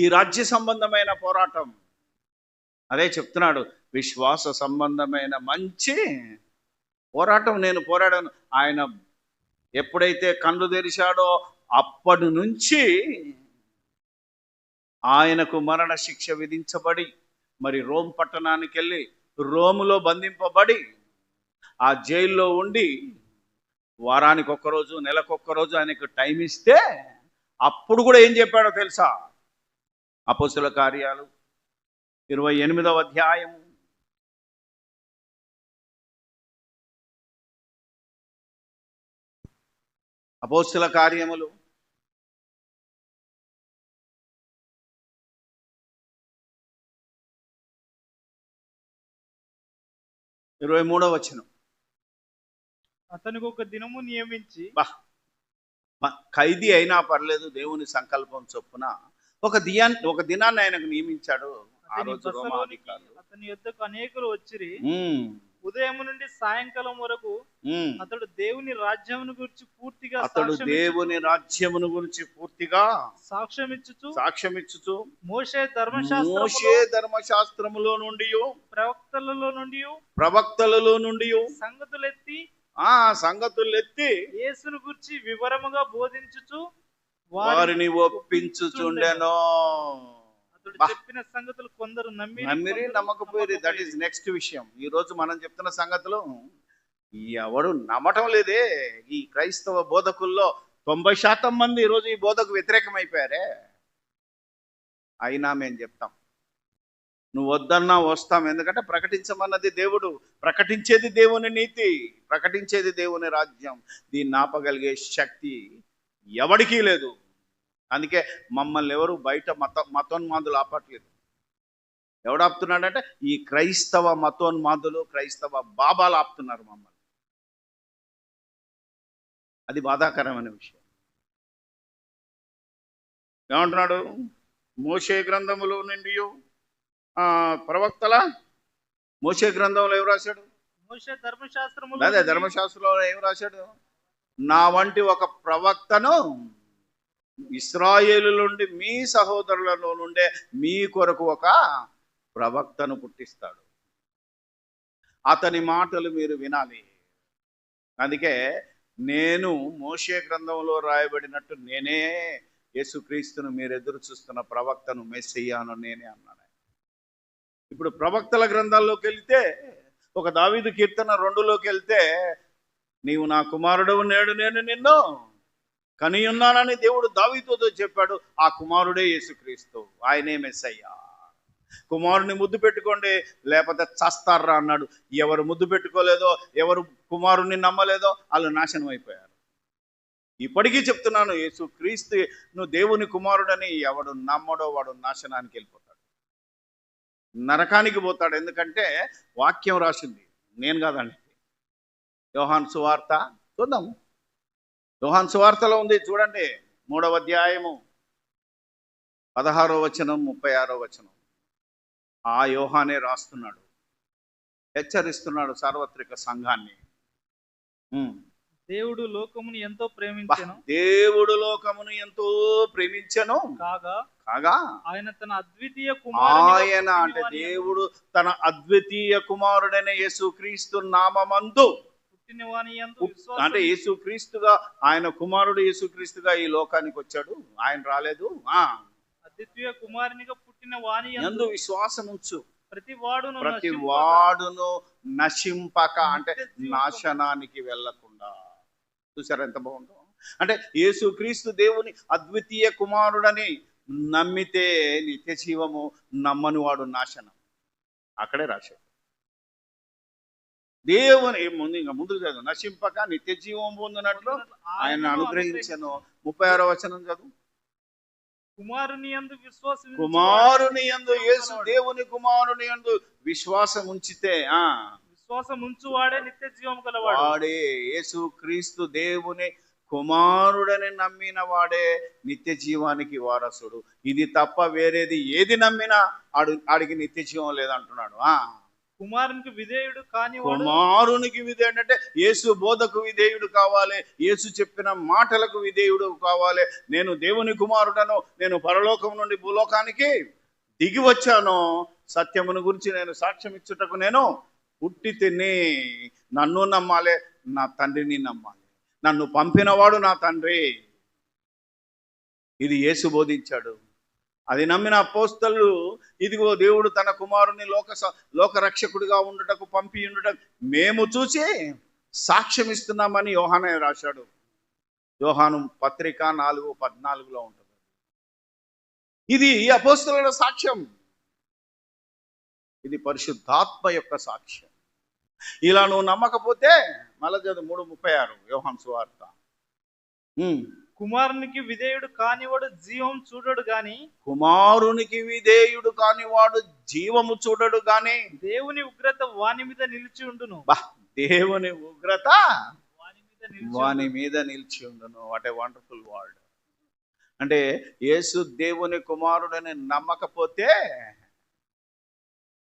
ఈ రాజ్య సంబంధమైన పోరాటం అదే చెప్తున్నాడు. విశ్వాస సంబంధమైన మంచి పోరాటం నేను పోరాడాను. ఆయన ఎప్పుడైతే కళ్ళు తెరిచాడో అప్పటి నుంచి ఆయనకు మరణ శిక్ష విధించబడి, మరి రోమ్ పట్టణానికి వెళ్ళి రోములో బంధింపబడి ఆ జైల్లో ఉండి వారానికి ఒక్కరోజు, నెలకొక్కరోజు ఆయనకు టైం ఇస్తే అప్పుడు కూడా ఏం చెప్పాడో తెలుసా? అపోస్తుల కార్యాలు 28వ అధ్యాయం అపోస్తుల కార్యములు 23వ వచనం. అతనికి ఒక దినము నియమించి, ఖైదీ అయినా పర్లేదు, దేవుని సంకల్పం చొప్పున ఒక దినాన్ని ఆయనకు నియమించాడు. ఆ రోజు అతని యొద్దకు అనేకులు వచ్చిరి. ఉదయం నుండి సాయంకాలం వరకు అతడు దేవుని రాజ్యమును గురించి పూర్తిగా సాక్ష్యమిచ్చుచు మోషే ధర్మశాస్త్రములో నుండి ప్రవక్తలలో నుండి సంగతులెత్తి యేసును గురించి వివరముగా బోధించుచు వారిని ఒప్పించుచుండెను. చెప్పిన సంగతులు కొందరు నమ్మిరి, నమ్మకపోయి. దట్ ఈస్ నెక్స్ట్ విషయం. ఈ రోజు మనం చెప్తున్న సంగతులు ఎవడు నమ్మటం లేదే. ఈ క్రైస్తవ బోధకుల్లో 90% మంది ఈరోజు ఈ బోధకు వ్యతిరేకమైపోయారే. అయినా మేము చెప్తాం, నువ్వు వద్దన్నా వస్తాం. ఎందుకంటే ప్రకటించమన్నది దేవుడు, ప్రకటించేది దేవుని నీతి, ప్రకటించేది దేవుని రాజ్యం. దీన్ని ఆపగలిగే శక్తి ఎవడికీ లేదు. అందుకే మమ్మల్ని ఎవరు బయట మతోన్మాదులు ఆపట్లేదు. ఎవడు ఆపుతున్నాడంటే ఈ క్రైస్తవ మతోన్మాదులు, క్రైస్తవ బాబాలు ఆపుతున్నారు మమ్మల్ని. అది బాధాకరమైన విషయం. ఏమంటున్నాడు? మోషే గ్రంథములో నుండి ప్రవక్తల మోషే గ్రంథంలో ఎవరు రాశాడు? అదే ధర్మశాస్త్రంలో ఏం రాశాడు? నా వంటి ఒక ప్రవక్తను ఇశ్రాయేలు నుండి మీ సహోదరులలో నుండే మీ కొరకు ఒక ప్రవక్తను పుట్టిస్తాడు. అతని మాటలు మీరు వినాలి. అందుకే నేను మోషే గ్రంథంలో రాయబడినట్టు నేనే యేసుక్రీస్తును మీరు ఎదురు చూస్తున్న ప్రవక్తను, మెస్సియాను నేనే అన్నాడు. ఇప్పుడు ప్రవక్తల గ్రంథాల్లోకి వెళ్తే, ఒక దావీదు కీర్తన 2లోకి వెళ్తే, నీవు నా కుమారుడవు, నేడు నేను నిన్ను కనియున్నానని దేవుడు దావీదుతో చెప్పాడు. ఆ కుమారుడే యేసుక్రీస్తు, ఆయనే మెస్సయ్యా. కుమారుని ముద్దు పెట్టుకోండి లేకపోతే చస్తారా అన్నాడు. ఎవరు ముద్దు పెట్టుకోలేదో, ఎవరు కుమారుని నమ్మలేదో వాళ్ళు నాశనం అయిపోయారు. ఇప్పటికీ చెప్తున్నాను, యేసుక్రీస్తు నువ్వు దేవుని కుమారుడని ఎవడు నమ్మడో వాడు నాశనానికి వెళ్ళిపోతాడు, నరకానికి పోతాడు. ఎందుకంటే వాక్యం రాసింది, నేను కాదండి. యోహాను సువార్త చూద్దాం. యోహాను సువార్తలో ఉంది చూడండి, 3వ అధ్యాయము 16వ వచనం 36వ వచనం. ఆ యోహానే రాస్తున్నాడు, హెచ్చరిస్తున్నాడు సార్వత్రిక సంఘాన్ని. దేవుడు లోకమును ఎంతో ప్రేమించెను, దేవుడు లోకమును ఎంతో ప్రేమించెను కాగా ఆయన తన అద్వితీయ ఆయన అంటే దేవుడు తన అద్వితీయ కుమారుడైన యేసుక్రీస్తు నామమందు అంటే యేసుక్రీస్తుగా, ఆయన కుమారుడు యేసుక్రీస్తుగా ఈ లోకానికి వచ్చాడు. ఆయన రాలేదు. అద్వితీయ కుమారునిగా పుట్టిన వాని యందు విశ్వాసం ఉంచు, ప్రతి వాడును నశింపక అంటే నాశనానికి వెళ్ళకుండా. చూసారా ఎంత బాగుందో? అంటే యేసుక్రీస్తు దేవుని అద్వితీయ కుమారుడని నమ్మితే నిత్య జీవము, నమ్మని వాడు నాశనం. అక్కడే రాశాడు దేవుని ముందు చదువు, నశింపక నిత్య జీవం పొందినట్లు ఆయన అనుగ్రహించను. 36వ వచనం చదువు. కుమారుని యందు యేసు దేవుని కుమారుని యందు విశ్వాసం ఉంచితే, విశ్వాసం ఉంచు వాడే నిత్య జీవం గలవాడు. వాడే యేసుక్రీస్తు దేవుని కుమారుడని నమ్మిన వాడే నిత్య జీవానికి వారసుడు. ఇది తప్ప వేరేది ఏది నమ్మినా ఆడికి నిత్య జీవం లేదంటున్నాడు. కుమారునికి విధేయుడు కాని, కుమారునికి విధేయుడు అంటే యేసు బోధకు విధేయుడు కావాలి, యేసు చెప్పిన మాటలకు విధేయుడు కావాలి. నేను దేవుని కుమారుడను, నేను పరలోకం నుండి భూలోకానికి దిగి వచ్చాను, సత్యమును గురించి నేను సాక్ష్యం ఇచ్చుటకు నేను పుట్టి తిని, నన్ను నమ్మాలి, నా తండ్రిని నమ్మాలి, నన్ను పంపినవాడు నా తండ్రి. ఇది యేసు బోధించాడు. అది నమ్మిన అపోస్తలు, ఇదిగో దేవుడు తన కుమారుని లోక రక్షకుడిగా ఉండుటకు పంపి ఉండుటకు మేము చూసి సాక్ష్యం ఇస్తున్నామని యోహానే రాశాడు. యోహాను పత్రిక 4:14 ఉంటుంది. ఇది అపోస్తలుల సాక్ష్యం, ఇది పరిశుద్ధాత్మ యొక్క సాక్ష్యం. ఇలా నువ్వు నమ్మకపోతే మళ్ళీ 3:36 యోహాను సువార్త. కుమారునికి విధేయుడు కానివాడు జీవం చూడడు గాని, కుమారునికి విధేయుడు కానివాడు జీవము చూడడు గాని దేవుని ఉగ్రత వాని మీద నిలిచి ఉండును. దేవుని ఉగ్రత వాని మీద నిలిచి ఉండును. What a wonderful word. అంటే యేసు దేవుని కుమారుడని నమ్మకపోతే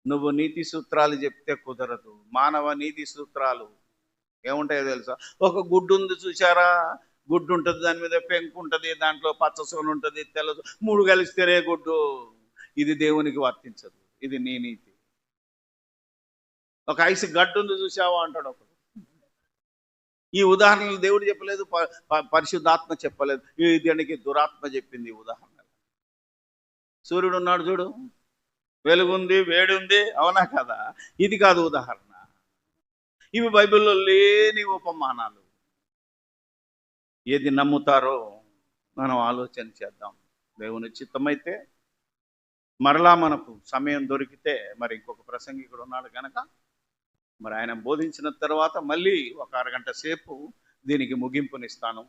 నువ్వు నీతి సూత్రాలు చెప్తే కుదరదు. మానవ నీతి సూత్రాలు ఏముంటాయో తెలుసా? ఒక గుడ్డు ఉంది చూసారా, గుడ్డు ఉంటుంది, దాని మీద పెంకు ఉంటుంది, దాంట్లో పచ్చసోను ఉంటుంది, తెల్ల 3 కలిస్తేనే గుడ్డు. ఇది దేవునికి వర్తించదు, ఇది నీ నీతి. ఒక ఐసు గడ్డు ఉంది చూసావా అంటాడు ఒకడు. ఈ ఉదాహరణలు దేవుడు చెప్పలేదు, పరిశుద్ధాత్మ చెప్పలేదు, దీనికి దురాత్మ చెప్పింది ఈ ఉదాహరణ. సూర్యుడు ఉన్నాడు చూడు, వెలుగుంది, వేడి ఉంది, అవునా కదా? ఇది కాదు ఉదాహరణ. ఇవి బైబిల్లో లేని ఉపమానాలు. ఏది నమ్ముతారో మనం ఆలోచన చేద్దాం. దేవుని చిత్తమైతే మరలా మనకు సమయం దొరికితే, మరి ఇంకొక ప్రసంగికుడు ఉన్నాడు కనుక మరి ఆయన బోధించిన తర్వాత మళ్ళీ ఒక అరగంట సేపు దీనికి ముగింపునిస్తాను.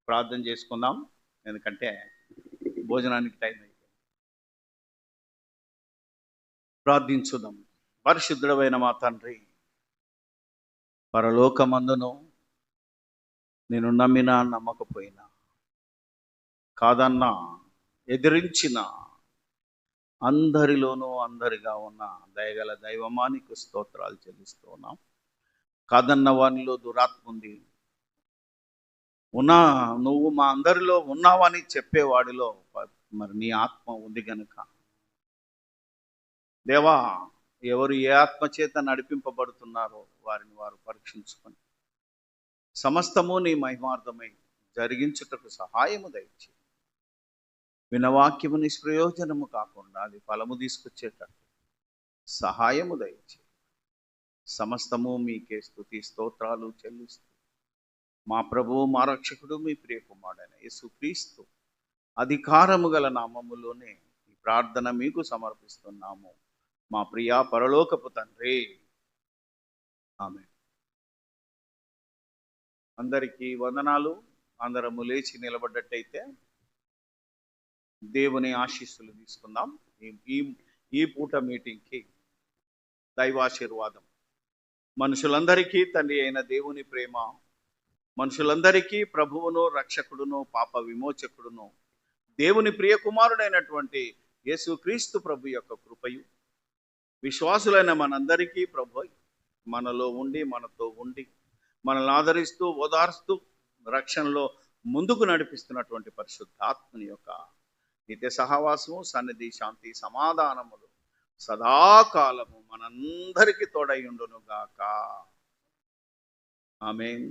ప్రార్థన చేసుకుందాం, ఎందుకంటే భోజనానికి టైం అయిపోయింది. ప్రార్థించుదాం. పరిశుద్ధుడైన మా తండ్రి, పరలోకమందును నేను నమ్మినా నమ్మకపోయినా, కాదన్నా ఎదిరించిన అందరిలోనూ అందరిగా ఉన్న దయగల దైవమానికి స్తోత్రాలు చెల్లిస్తూ ఉన్నాం. కాదన్న వానిలో దురాత్మ ఉంది, నువ్వు మా అందరిలో ఉన్నావని చెప్పేవాడిలో మరి నీ ఆత్మ ఉంది గనుక దేవా, ఎవరు ఏ ఆత్మ చేత నడిపింపబడుతున్నారో వారిని వారు పరీక్షించుకొని సమస్తము నీ మహిమార్థమై జరిగించుటకు సహాయము దయచేయి. వినవాక్యము నిష్ప్రయోజనము కాకుండా అది ఫలము తీసుకొచ్చేటట్టు సహాయము దయచేయి. సమస్తము మీకే స్తుతి స్తోత్రాలు చెల్లిస్తూ మా ప్రభువు మా రక్షకుడు మీ ప్రియకుమారుడైన యేసుక్రీస్తు అధికారము గల నామములోనే ఈ ప్రార్థన మీకు సమర్పిస్తున్నాము మా ప్రియా పరలోకపు తండ్రి, ఆమేన్. అందరికీ వందనాలు. అందరము లేచి నిలబడ్డట్టయితే దేవుని ఆశీస్సులు తీసుకుందాం. ఈ పూట మీటింగ్కి దైవాశీర్వాదం. మనుషులందరికీ తండ్రి అయిన దేవుని ప్రేమ, మనుషులందరికీ ప్రభువును రక్షకుడును పాప విమోచకుడును దేవుని ప్రియకుమారుడైనటువంటి యేసుక్రీస్తు ప్రభు యొక్క కృపయు, విశ్వాసులైన మనందరికీ ప్రభు మనలో ఉండి మనతో ఉండి మనల్ని ఆదరిస్తూ ఓదార్స్తూ రక్షణలో ముందుకు నడిపిస్తున్నటువంటి పరిశుద్ధాత్మని యొక్క నిత్య సహవాసము, సన్నిధి, శాంతి, సమాధానములు సదాకాలము మనందరికీ తోడై ఉండును గాక. ఆమేన్.